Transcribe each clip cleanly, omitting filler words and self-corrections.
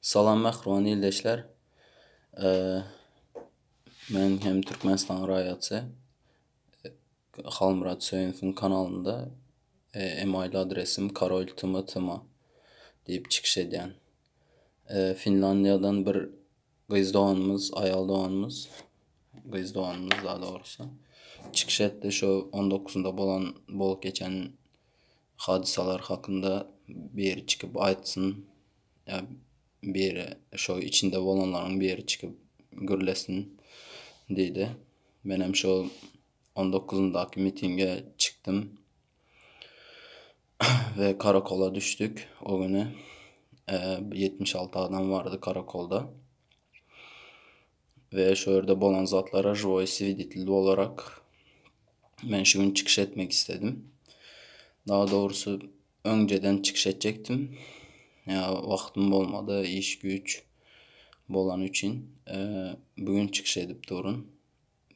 Salam Məxruvani ildeşlər. Mən hem Türkmenistan rayatı Xalmurad Söyünovun kanalında email adresim karol.tm deyip çıxış edən. Finlandiyadan bir qız doğanımız, ayal doğanımız, qız doğanımız daha doğrusu çıxış etdi. Şu 19'unda bolup geçen hadisalar hakkında bir yeri çıkıp aytsın. Ya bir şu içinde olanların bir yeri çıkıp gürlesin dedi. Benim şu 19'undaki mitinge çıktım ve karakola düştük o günü. 76 adam vardı karakolda. Ve şöyle olan zatlara живой свидетель olarak ben şu gün çıkış etmek istedim. Daha doğrusu önceden çıkış edecektim. Ya vaktim olmadı, iş güç bolan için bugün çıkış edip durun.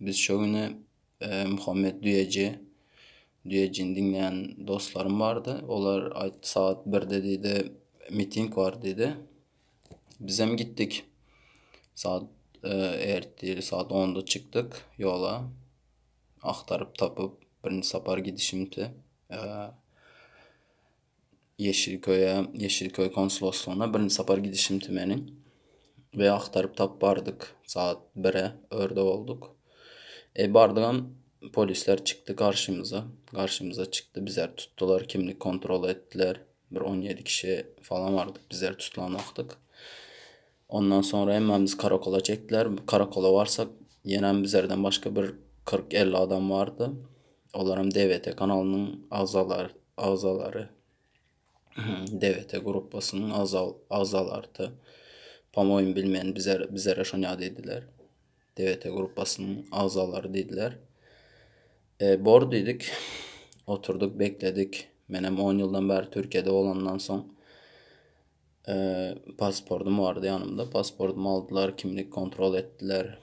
Biz şu günü Muhammed Düyeci'ni dinleyen dostlarım vardı. Onlar saat 1'de dedi miting var dedi. Biz hem gittik. Saat saat 10'da çıktık yola. Aktarıp tapıp birinci sapar gidişimdi. Yeşilköy konsolosluğuna birinci sapar gidişimdi benim. Ve aktarıp tap bardık. Saat 1'e orada olduk. Bardığım polisler çıktı karşımıza. Karşımıza çıktı. Bizler tuttular. Kimlik kontrol ettiler. Bir 17 kişi falan vardık. Bizler tutulanaktık. Ondan sonra hemen biz karakola çektiler. Karakola varsak yenen bizlerden başka bir 40-50 adam vardı. Onların DVT kanalının azaları DVT grupasının azalardı. Pamoyun bilmeyen bizlere şunu dediler. DVT grupasının azaları dediler. Borduydik. Oturduk bekledik. Benim 10 yıldan beri Türkiye'de olandan son pasportum vardı yanımda. Pasportumu aldılar. Kimlik kontrol ettiler.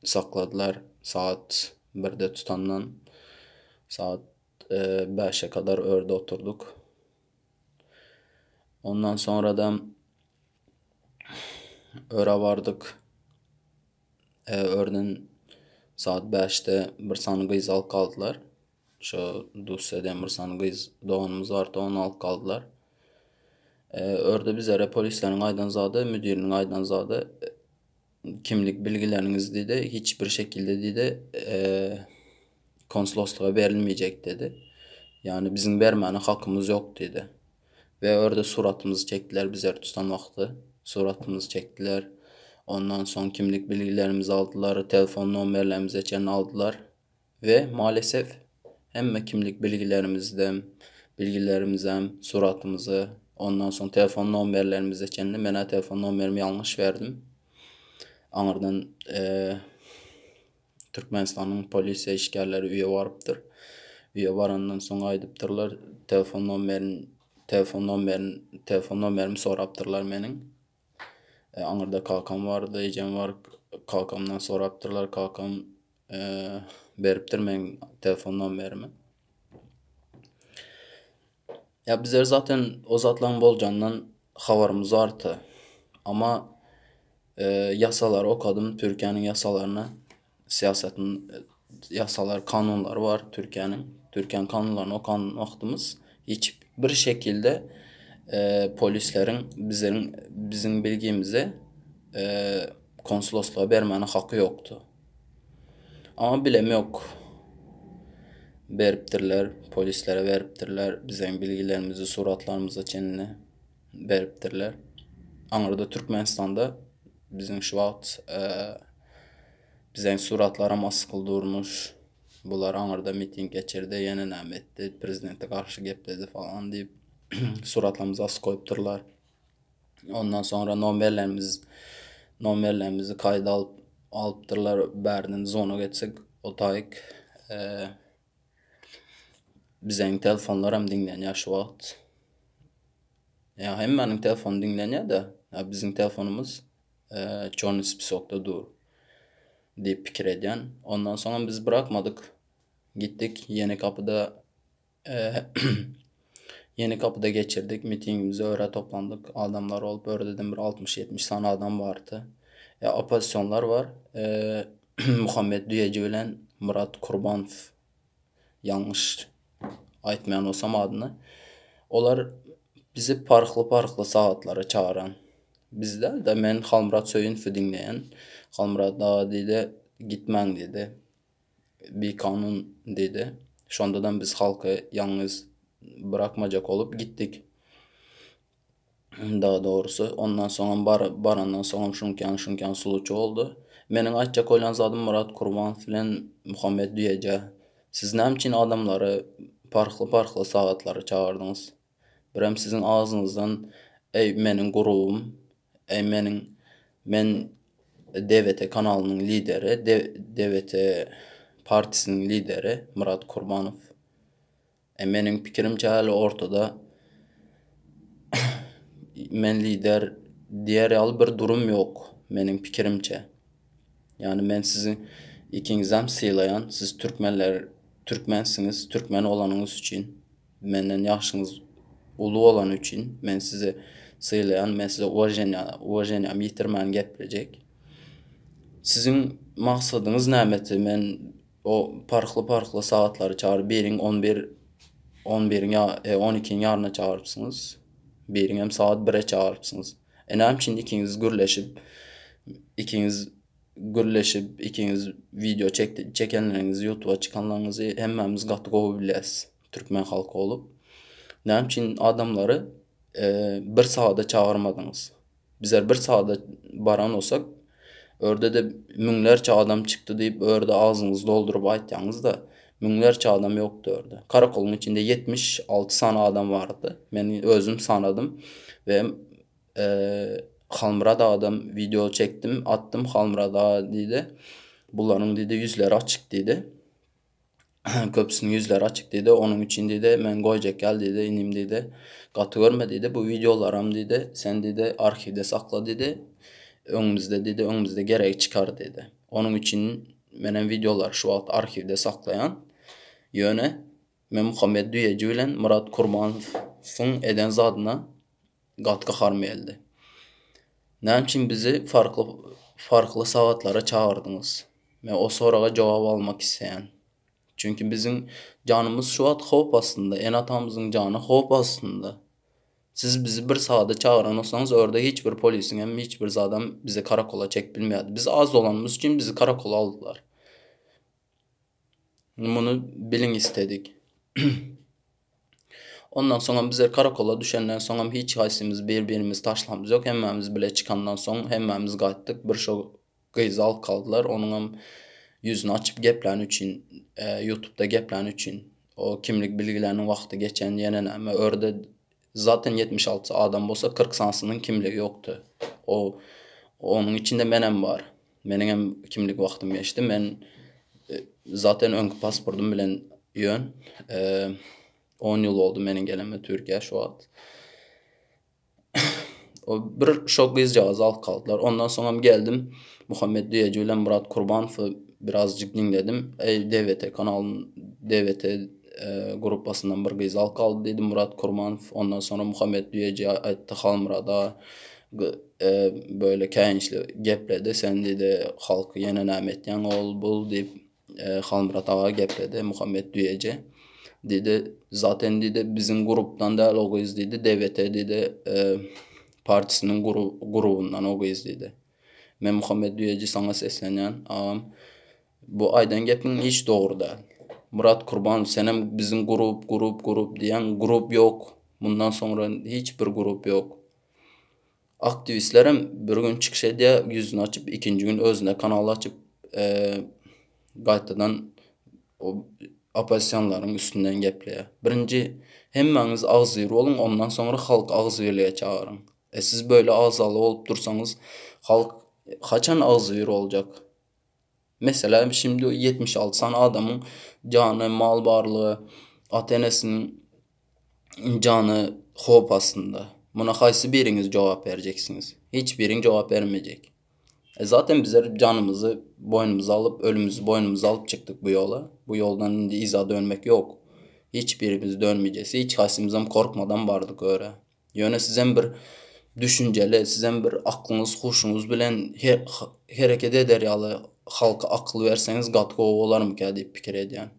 Sakladılar. Saat 1'de tutandan saat 5'e kadar orada oturduk. Ondan sonra da öre vardık. Örden saat 5'te bir sanı kız alıp kaldılar. Şu Dusya'dan bir sanı kız doğanımız vardı, onu alıp kaldılar. Orada bizlere polislerin aydanzadı, müdürünün aydanzadı kimlik bilgileriniz dedi. Hiçbir şekilde dedi konsolosluğa verilmeyecek dedi. Yani bizim vermene hakkımız yok dedi. Ve orada suratımızı çektiler bizler tutan vakti. Suratımızı çektiler. Ondan sonra kimlik bilgilerimizi aldılar. Telefon numaralarımızı içine aldılar. Ve maalesef hem kimlik bilgilerimizden suratımızı ondan sonra telefon numaralarımızı içine ben telefon numaramı yanlış verdim. Anırdan Türkmenistan'ın polisiye işgalleri üye varıptır. Üye varandan sonra aydıptırlar. Telefon numaramı soraptırlar benim. Anırda kalkam vardı, ecem var. Kalkamdan soraptırlar. Kalkam beriptir men telefon numaramı. Ya bizler zaten o zatların bolcandan havarımız vardı. Ama yasalar okudım. Türkiye'nin yasalarına, siyasetin yasalar, kanunlar var Türkiye'nin. Türkiye'nin kanunlarını okuyan vaktimiz hiçbir şekilde polislerin bizim bilgimize konsolosluğa vermenin hakkı yoktu. Ama bilem yok. Veriptirler, polislere veriptirler, bizim bilgilerimizi, suratlarımızı çenine veriptirler. Anırda Türkmenistan'da bizim şu vaxt bizim suratlara maskıl durmuş. Bunlar anırda miting geçirdi, yeni nəm etdi, prezidente karşı gep dedi falan deyip suratlarımıza as koyupturlar. Ondan sonra numaralarımızı kayda alıptırlar. Berden zona geçsek otayık bizim telefonlar hem dinleniyor şu vaxt. Ya hem benim telefon dinleniyor da ya bizim telefonumuz Johnny Spisok'ta dur deyip fikir eden. Ondan sonra biz bırakmadık. Gittik Yenikapı'da Yenikapı'da geçirdik. Mitingimizi öyle toplandık. Adamlar olup öyle bir 60-70 tane adam vardı. Opozisyonlar var. Muhammed Düyeci bilen Murat Kurbanov, yanlış aytmayan olsam adını. Onlar bizi farklı saatlara çağıran. Bizler de men Xalmurad Söyünov'u dinleyen. Xalmurad ağa dedi, gitmen dedi. Bir kanun dedi. Şondadan biz halkı yalnız bırakmayacak olup gittik. Daha doğrusu ondan sonra barandan sonra şunkan suluçu oldu. Menin açacak olan zadım Murat Kurban filan Muhammed Düyece. Siz ne için adamları farklı saatlara çağırdınız? Birem sizin ağzınızdan ey menin grubum, ey men DVT kanalının lideri, DVT partisinin lideri Murat Kurbanov. Menin fikrimce hala ortada. Men lider diğer yal bir durum yok benim fikrimce. Yani men sizin ikinizden sıylayan, siz Türkmensiniz, Türkmen olanınız için, menden yaşınız ulu olan için men sizi sıylayan, men size uvajeniyam yitirmen gepirecek. Sizin maksadınız nämeti? Men o farklı saatları çağırıp, birin 11'in ya 12'in yarına çağırıpsınız. Birin hem saat 1'e çağırıpsınız. Näme için ikiniz video çekenlerinizi, YouTube'a çıkanlarınızı hemmemiz gatı gowy biles. Türkmen halkı olup. Näme için adamları bir saate çağırmadınız? Bizler bir saate baran olsak, örde de münglerçe adam çıktı deyip örde ağzınızı doldurup aytyanız da münglerçe adam yoktu örde. Karakolun içinde 76 tane adam vardı. Ben özüm sanadım ve Xalmurad adam video çektim, attım Xalmurad dedi. Bunların dedi yüzleri açık dedi. Köpsünün yüzleri açık dedi. Onun için dedi men koyacak gel dedi, inim dedi. Katı görme dedi. Bu videolarım dedi. Sen dedi arşivde sakla dedi. Önümüzde gerek çıkar dedi. Onun için menen videolar şu an arşivde saklayan yöne men Muhammed Düyeci bilen Murat Kurbanov'un eden zadına katkı harmayeldi. Ne için bizi farklı saatlara çağırdınız? Ve o soruğa cevap almak isteyen. Çünkü bizim canımız şu an hop aslında. En atamızın canı hop aslında. Siz bizi bir saate çağıran olsanız orada hiçbir polisin hem hiçbir adam bizi karakola çek bilmiyordu. Biz az olanımız için bizi karakola aldılar. Bunu bilin istedik. Ondan sonra bizler karakola düşenden sonra hiç haysimiz birbirimiz taşlamız yok. Hemmemiz bile çıkandan sonra hemmemiz qaytdık. Bir şo qıyzal kaldılar. Onun yüzünü açıp geplen için YouTube'da geplen için o kimlik bilgilerinin vakti geçen yeneneme örde zaten 76 adam bolsa 40 sansının kimliği yoktu. Onun içinde menem var. Menem kimlik vaktim geçti. Men zaten ön pasportum bilen yön 10 yıl oldu menin geleme Türkiye şu an. O bir şok qızcağız al kaldılar. Ondan sonra geldim Muhammed Düyeci ile Murat Kurbanov'u birazcık dinledim. DVT kanalının DVT grupasından bir qız al kaldı dedi Murat Kurbanov. Ondan sonra Muhammed Düyeci aytdı Xalmurad'a böyle kayınçlı gepledi. Sen dedi halkı yene nämetyan ol bul deyip Xalmurad ağa gepledi Muhammed Düyeci. Dedi zaten dedi bizim gruptan da o qız dedi DVT dedi partisinin grubundan o qız dedi. Men Muhammed Düyeci sana seslenen ağam bu aydan gepin hiç doğru değil. Murat Kurbanov senem bizim grup diyen grup yok. Bundan sonra hiçbir grup yok. Aktivistlerim bir gün çıkış diye yüzünü açıp ikinci gün özüne kanal açıp qaytadan o opozisyonların üstünden gepleye. Birinci hemmeniz ağzıyır olun, ondan sonra halk ağzıyırlığa çağırın. Siz böyle ağzalı olup dursanız halk kaçan ağzıyır olacak? Mesela şimdi 76 tane adamın canı, mal varlığı, atenesinin canı hop aslında. Buna haysi biriniz cevap vereceksiniz. Hiçbirin cevap vermeyecek. Zaten bizler canımızı boynumuza alıp, ölümümüzü boynumuza alıp çıktık bu yola. Bu yoldan indi iza dönmek yok. Hiçbirimiz dönmeyeceğiz. Hiç kaysımızdan korkmadan bardık öyle. Yani sizin bir düşünceli, sizin bir aklınız, huşunuz bilen hareket eder yalı halka akıl verseniz gatkı olar mı ki deyip fikir ediyen.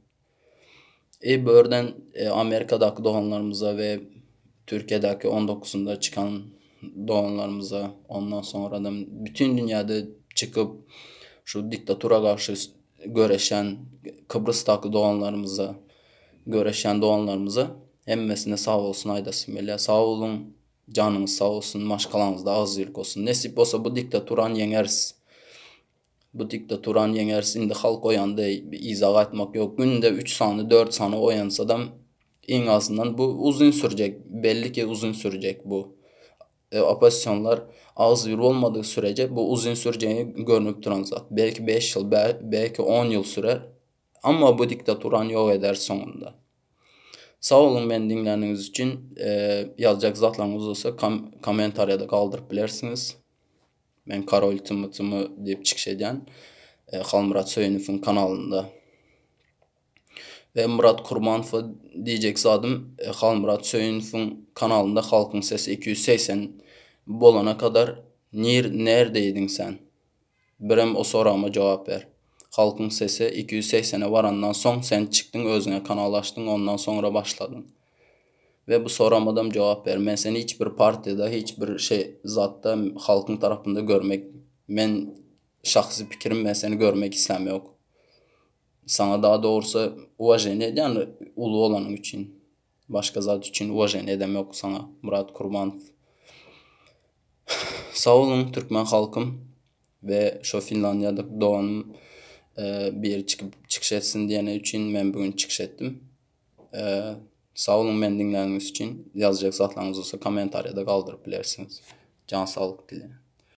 Böyleden Amerika'daki doğanlarımıza ve Türkiye'deki 19'unda çıkan doğanlarımıza, ondan sonradan bütün dünyada çıkıp şu diktatura karşı göreşen Kıbrıs'taki doğanlarımıza, göreşen doğanlarımıza hemmesine sağ olsun aydasın böyle. Sağ olun, canınız sağ olsun, maşkalanız da azizlik olsun. Nesip olsa bu diktaturan yeneriz. Bu diktaturan yeneriz. Şimdi halk oyandı, izah etmek yok. Günde 3 saniye, 4 saniye oyansa da en azından bu uzun sürecek. Belli ki uzun sürecek bu. Opozisyonlar ağız yürü olmadığı sürece bu uzun süreceğini görünüp duran zat. Belki 5 yıl, belki 10 yıl sürer. Ama bu diktaturan yok eder sonunda. Sağ olun beni dinlediğiniz için. Yazacak zatlarınız olsa komentariyada kaldırıp bilirsiniz. Ben Karol Tımıtımı deyip çıkış eden Halmurat Söyünüf'ün kanalında. Ve Murat Kurmanov diyecek zadım Halmurat Söyünüf'ün kanalında Halkın Sesi 280 bolana kadar neredeydin sen? Birem o sorama cevap ver. Halkın Sesi 280'e varandan son sen çıktın özüne kanal açtın ondan sonra başladın. Ve bu soramadan cevap ver. Ben seni hiçbir partide, hiçbir zatta halkın tarafında görmek, ben şahsi fikrim ben seni görmek istemiyorum. Sana daha doğrusu uvajen eden ulu olanın için. Başka zat için uvajen edem yok sana Murat Kurbanov. Sağ olun Türkmen halkım ve şu Finlandiya'da doğanım bir yere çıkış etsin diyene için ben bugün çıkış ettim. Sağ olun beni dinlediğiniz için. Yazacak zatlarınız olsa komentariyada kaldırıp bilirsiniz. Can sağlık dilerim.